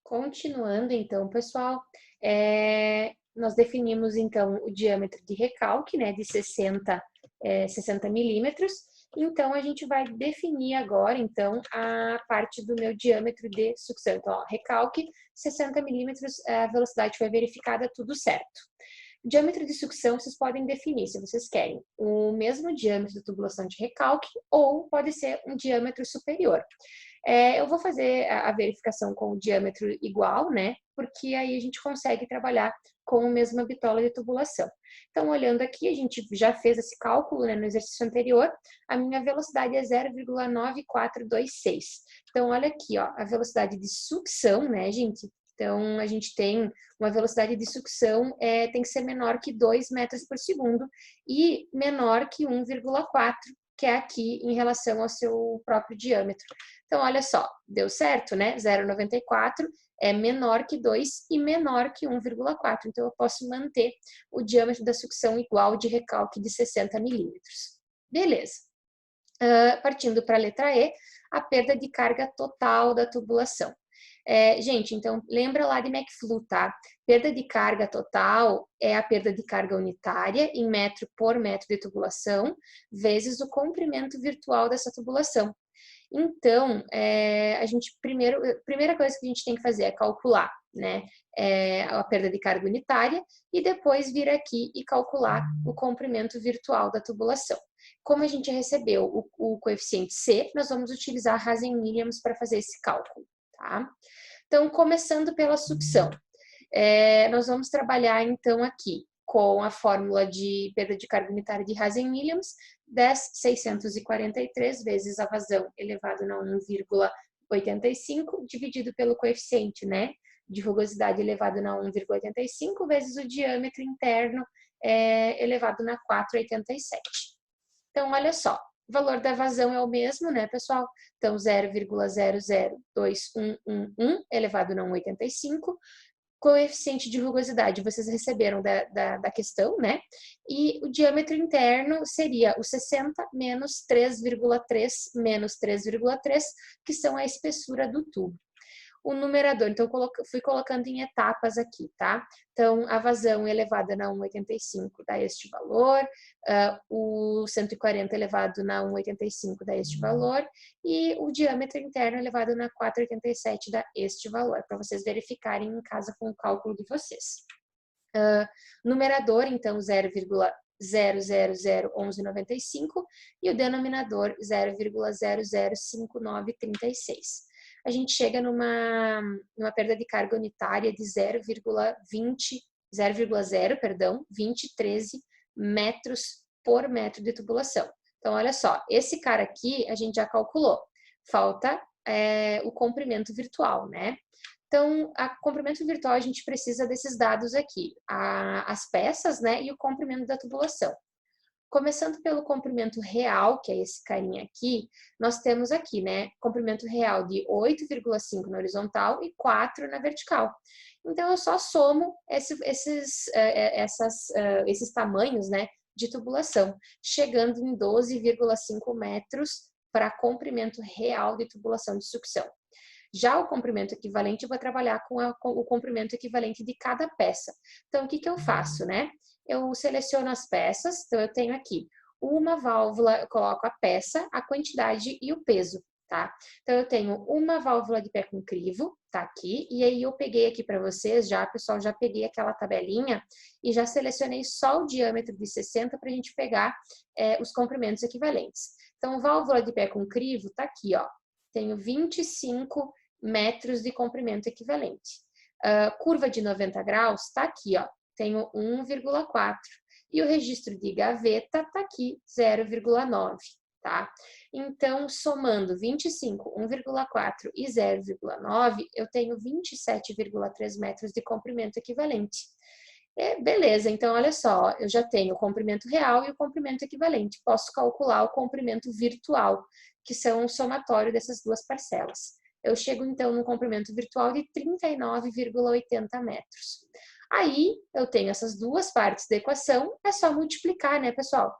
Continuando então, pessoal, nós definimos então o diâmetro de recalque, né, de 60 milímetros. Então, a gente vai definir agora, então, a parte do meu diâmetro de sucção. Então, ó, recalque, 60 milímetros, a velocidade foi verificada, tudo certo. Diâmetro de sucção, vocês podem definir, se vocês querem, o mesmo diâmetro da tubulação de recalque ou pode ser um diâmetro superior. Eu vou fazer a verificação com o diâmetro igual, né? Porque aí a gente consegue trabalhar com a mesma bitola de tubulação. Então, olhando aqui, a gente já fez esse cálculo, né, no exercício anterior, a minha velocidade é 0,9426. Então, olha aqui, ó, a velocidade de sucção, né, gente? Então, a gente tem uma velocidade de sucção, tem que ser menor que 2 metros por segundo e menor que 1,4, que é aqui em relação ao seu próprio diâmetro. Então, olha só, deu certo, né? 0,94 é menor que 2 e menor que 1,4. Então, eu posso manter o diâmetro da sucção igual de recalque de 60 milímetros. Beleza. Partindo para a letra E, a perda de carga total da tubulação. Gente, então, lembra lá de McFlu, tá? Perda de carga total é a perda de carga unitária em metro por metro de tubulação, vezes o comprimento virtual dessa tubulação. Então, primeira coisa que a gente tem que fazer é calcular, né, a perda de carga unitária e depois vir aqui e calcular o comprimento virtual da tubulação. Como a gente recebeu o coeficiente C, nós vamos utilizar Hazen-Williams para fazer esse cálculo, tá? Então, começando pela sucção, nós vamos trabalhar então aqui com a fórmula de perda de carga unitária de Hazen-Williams, 10.643 vezes a vazão elevado na 1,85 dividido pelo coeficiente, né, de rugosidade elevado na 1,85 vezes o diâmetro interno elevado na 4,87. Então, olha só, o valor da vazão é o mesmo, né, pessoal? Então, 0,00211 elevado na 1,85. Coeficiente de rugosidade, vocês receberam da questão, né? E o diâmetro interno seria o 60 menos 3,3 menos 3,3, que são a espessura do tubo. O numerador, então, fui colocando em etapas aqui, tá? Então, a vazão elevada na 1,85 dá este valor, o 140 elevado na 1,85 dá este valor, e o diâmetro interno elevado na 4,87 dá este valor, para vocês verificarem em casa com o cálculo de vocês. Numerador, então, 0,0001195 e o denominador 0,005936. A gente chega numa perda de carga unitária de 0,013 metros por metro de tubulação. Então, olha só, esse cara aqui a gente já calculou. Falta o comprimento virtual, né? Então, a comprimento virtual a gente precisa desses dados aqui, as peças, né, e o comprimento da tubulação. Começando pelo comprimento real, que é esse carinha aqui, nós temos aqui, né, comprimento real de 8,5 na horizontal e 4 na vertical. Então, eu só somo esses tamanhos, né, de tubulação, chegando em 12,5 metros para comprimento real de tubulação de sucção. Já o comprimento equivalente, eu vou trabalhar com o comprimento equivalente de cada peça. Então, o que eu faço, né? Eu seleciono as peças, então eu tenho aqui uma válvula, eu coloco a peça, a quantidade e o peso, tá? Então, eu tenho uma válvula de pé com crivo, tá aqui, e aí eu peguei aqui para vocês já, pessoal, já peguei aquela tabelinha e já selecionei só o diâmetro de 60 para a gente pegar os comprimentos equivalentes. Então, válvula de pé com crivo tá aqui, ó, tenho 25 metros de comprimento equivalente. Curva de 90 graus está aqui, ó, tenho 1,4. E o registro de gaveta está aqui, 0,9, tá? Então, somando 25, 1,4 e 0,9, eu tenho 27,3 metros de comprimento equivalente. Beleza, então olha só, eu já tenho o comprimento real e o comprimento equivalente. Posso calcular o comprimento virtual, que são o somatório dessas duas parcelas. Eu chego então no comprimento virtual de 39,80 metros. Aí eu tenho essas duas partes da equação, é só multiplicar, né, pessoal?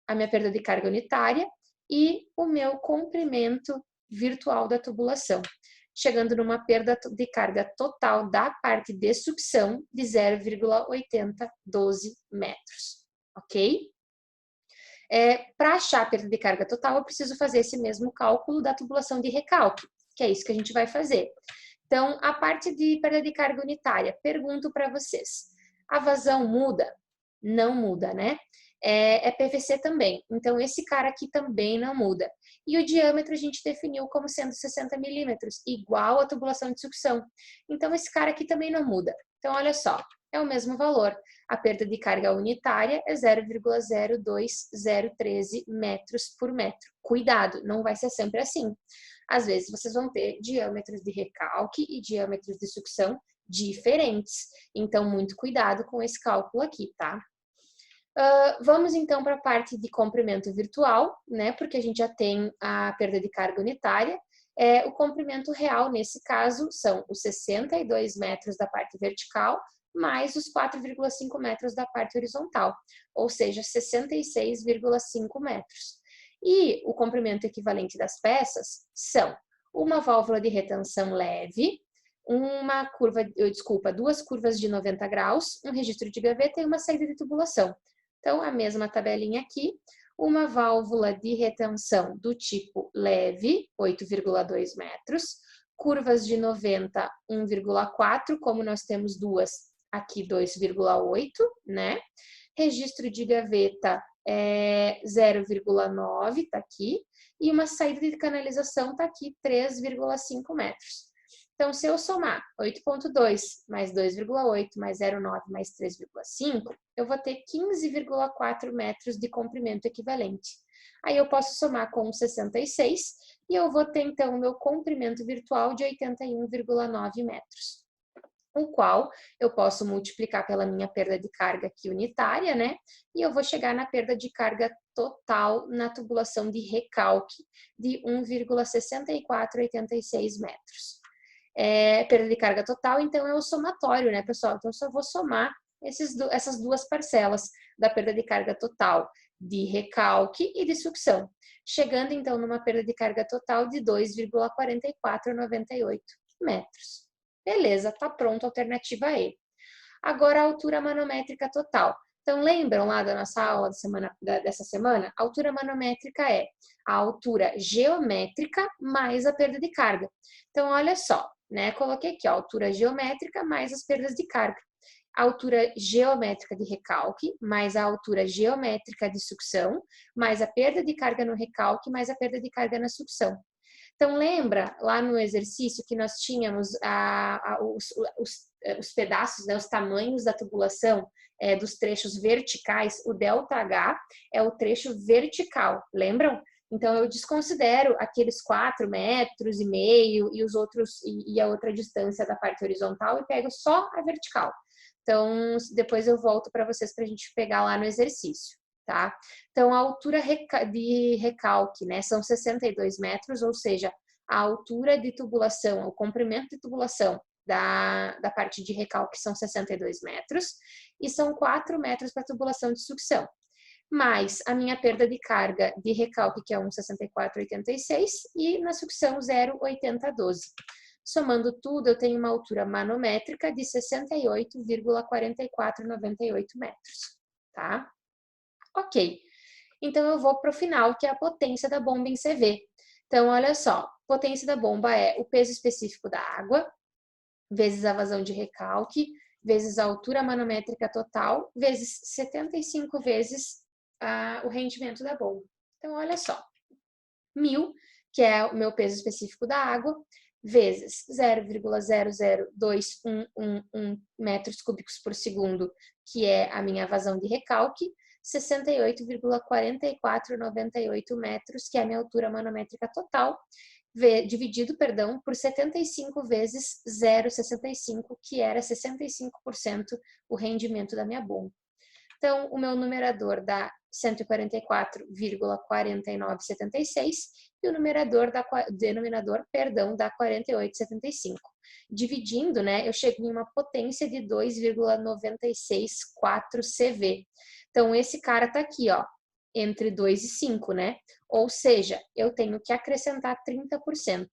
A minha perda de carga unitária e o meu comprimento virtual da tubulação. chegando numa perda de carga total da parte de sucção de 0,8012 metros, ok? Para achar a perda de carga total, eu preciso fazer esse mesmo cálculo da tubulação de recalque, que é isso que a gente vai fazer. Então, a parte de perda de carga unitária, pergunto para vocês, a vazão muda? Não muda, né? É PVC também, então esse cara aqui também não muda. E o diâmetro a gente definiu como sendo 60 milímetros, igual a tubulação de sucção. Então esse cara aqui também não muda. Então olha só, é o mesmo valor. A perda de carga unitária é 0,02013 metros por metro. Cuidado, não vai ser sempre assim. Às vezes vocês vão ter diâmetros de recalque e diâmetros de sucção diferentes. Então muito cuidado com esse cálculo aqui, tá? Vamos então para a parte de comprimento virtual, né? Porque a gente já tem a perda de carga unitária. O comprimento real, nesse caso, são os 62 metros da parte vertical, mais os 4,5 metros da parte horizontal, ou seja, 66,5 metros. E o comprimento equivalente das peças são uma válvula de retenção leve, duas curvas de 90 graus, um registro de gaveta e uma saída de tubulação. Então, a mesma tabelinha aqui, uma válvula de retenção do tipo leve, 8,2 metros, curvas de 90, 1,4, como nós temos duas, aqui 2,8, né? Registro de gaveta 0,9, tá aqui, e uma saída de canalização tá aqui, 3,5 metros. Então, se eu somar 8,2 mais 2,8 mais 0,9 mais 3,5, eu vou ter 15,4 metros de comprimento equivalente. Aí eu posso somar com 66 e eu vou ter, então, o meu comprimento virtual de 81,9 metros. O qual eu posso multiplicar pela minha perda de carga aqui unitária, né? E eu vou chegar na perda de carga total na tubulação de recalque de 1,6486 metros. Perda de carga total, então é o somatório, né, pessoal? Então, eu só vou somar essas duas parcelas da perda de carga total de recalque e de sucção, chegando, então, numa perda de carga total de 2,4498 metros. Beleza, tá pronto a alternativa E. Agora, a altura manométrica total. Então, lembram lá da nossa aula dessa semana? A altura manométrica é a altura geométrica mais a perda de carga. Então, olha só, né? Coloquei aqui, ó, a altura geométrica mais as perdas de carga. A altura geométrica de recalque, mais a altura geométrica de sucção, mais a perda de carga no recalque, mais a perda de carga na sucção. Então, lembra lá no exercício que nós tínhamos os pedaços, né, os tamanhos da tubulação dos trechos verticais? O ΔH é o trecho vertical, lembram? Então, eu desconsidero aqueles 4,5 metros e os outros e a outra distância da parte horizontal e pego só a vertical. Então, depois eu volto para vocês para a gente pegar lá no exercício, tá? Então, a altura de recalque, né, são 62 metros, ou seja, a altura de tubulação, o comprimento de tubulação da parte de recalque são 62 metros, e são 4 metros para a tubulação de sucção. Mais a minha perda de carga de recalque, que é 1,6486, e na sucção 0,8012. Somando tudo, eu tenho uma altura manométrica de 68,4498 metros, tá? Ok, então eu vou para o final, que é a potência da bomba em CV. Então, olha só, potência da bomba é o peso específico da água, vezes a vazão de recalque, vezes a altura manométrica total, vezes 75 vezes o rendimento da bomba. Então, olha só, 1000, que é o meu peso específico da água, vezes 0,00211 metros cúbicos por segundo, que é a minha vazão de recalque, 68,4498 metros, que é a minha altura manométrica total, dividido, por 75 vezes 0,65, que era 65% o rendimento da minha bomba. Então, o meu numerador dá 144,4976 e o denominador dá 48,75. Dividindo, né, eu chego em uma potência de 2,964 CV. Então, esse cara tá aqui, ó, entre 2 e 5, né? Ou seja, eu tenho que acrescentar 30%.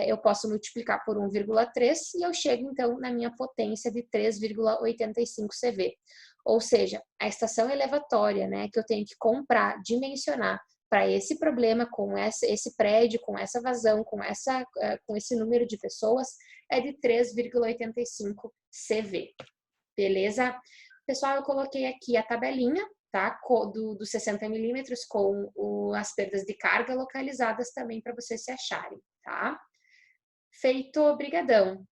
eu posso multiplicar por 1,3 e eu chego, então, na minha potência de 3,85 CV. Ou seja, a estação elevatória, né, que eu tenho que comprar, dimensionar para esse problema, com esse prédio, com essa vazão, com esse número de pessoas, é de 3,85 CV. Beleza? Pessoal, eu coloquei aqui a tabelinha, tá? Dos 60 milímetros com as perdas de carga localizadas também para vocês se acharem, tá? Feito, brigadão!